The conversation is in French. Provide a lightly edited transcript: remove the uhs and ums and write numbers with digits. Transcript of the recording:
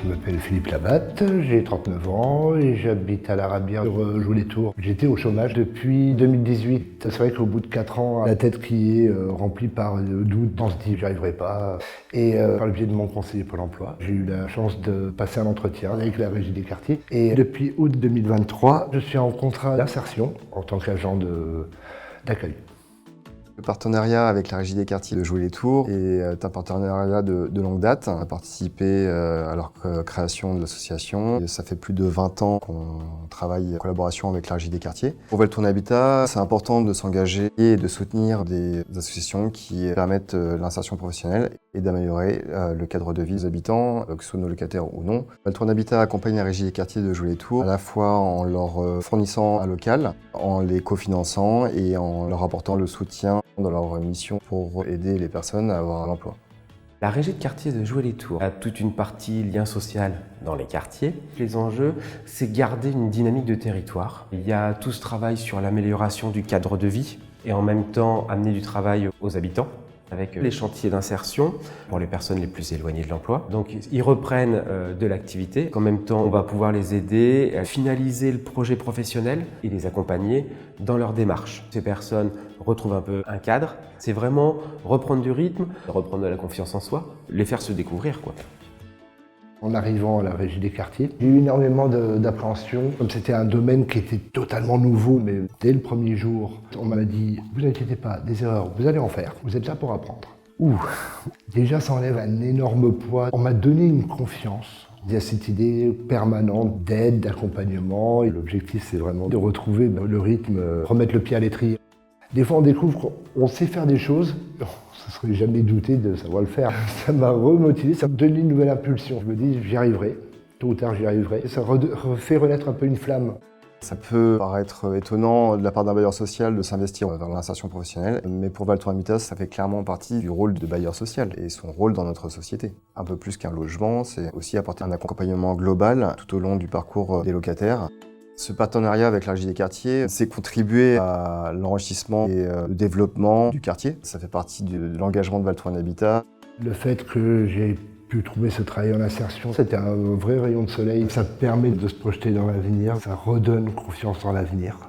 Je m'appelle Philippe Labatte, j'ai 39 ans et j'habite à l'Arabière sur Joules-les-Tours. J'étais au chômage depuis 2018. C'est vrai qu'au bout de 4 ans, la tête qui est remplie par le doute, on se dit j'y arriverai pas. Et par le biais de mon conseiller Pôle emploi, j'ai eu la chance de passer un entretien avec la Régie des quartiers. Et depuis août 2023, je suis en contrat d'insertion en tant qu'agent d'accueil. Le partenariat avec la Régie des quartiers de Joules-les-Tours est un partenariat de longue date. On a participé à leur création de l'association. Ça fait plus de 20 ans qu'on travaille en collaboration avec la Régie des quartiers. Pour Valtourne Habitat, c'est important de s'engager et de soutenir des associations qui permettent l'insertion professionnelle et d'améliorer le cadre de vie des habitants, que ce soit nos locataires ou non. Valtourne Habitat accompagne la Régie des quartiers de Joules-les-Tours à la fois en leur fournissant un local, en les cofinançant et en leur apportant le soutien dans leur mission pour aider les personnes à avoir un emploi. La Régie de quartier de Joules-les-Tours a toute une partie lien social dans les quartiers. Les enjeux, c'est garder une dynamique de territoire. Il y a tout ce travail sur l'amélioration du cadre de vie et en même temps amener du travail aux habitants avec les chantiers d'insertion pour les personnes les plus éloignées de l'emploi. Donc ils reprennent de l'activité. En même temps, on va pouvoir les aider à finaliser le projet professionnel et les accompagner dans leur démarche. Ces personnes retrouvent un peu un cadre. C'est vraiment reprendre du rythme, reprendre de la confiance en soi, les faire se découvrir, quoi. En arrivant à la Régie des quartiers, j'ai eu énormément d'appréhension. Comme c'était un domaine qui était totalement nouveau, mais dès le premier jour, on m'a dit « Vous inquiétez pas, des erreurs, vous allez en faire. Vous êtes là pour apprendre. » Déjà, ça enlève un énorme poids. On m'a donné une confiance. Il y a cette idée permanente d'aide, d'accompagnement. Et l'objectif, c'est vraiment de retrouver le rythme, remettre le pied à l'étrier. Des fois, on découvre qu'on sait faire des choses. On ne se serait jamais douté de savoir le faire. Ça m'a remotivé, ça me donne une nouvelle impulsion. Je me dis, j'y arriverai. Tôt ou tard, j'y arriverai. Et ça refait renaître un peu une flamme. Ça peut paraître étonnant de la part d'un bailleur social de s'investir dans l'insertion professionnelle, mais pour Valtourne Habitat, ça fait clairement partie du rôle de bailleur social et son rôle dans notre société. Un peu plus qu'un logement, c'est aussi apporter un accompagnement global tout au long du parcours des locataires. Ce partenariat avec la Régie des quartiers, c'est contribuer à l'enrichissement et le développement du quartier. Ça fait partie de l'engagement de Valtourne Habitat. Le fait que j'ai pu trouver ce travail en insertion, c'était un vrai rayon de soleil. Ça permet de se projeter dans l'avenir, ça redonne confiance en l'avenir.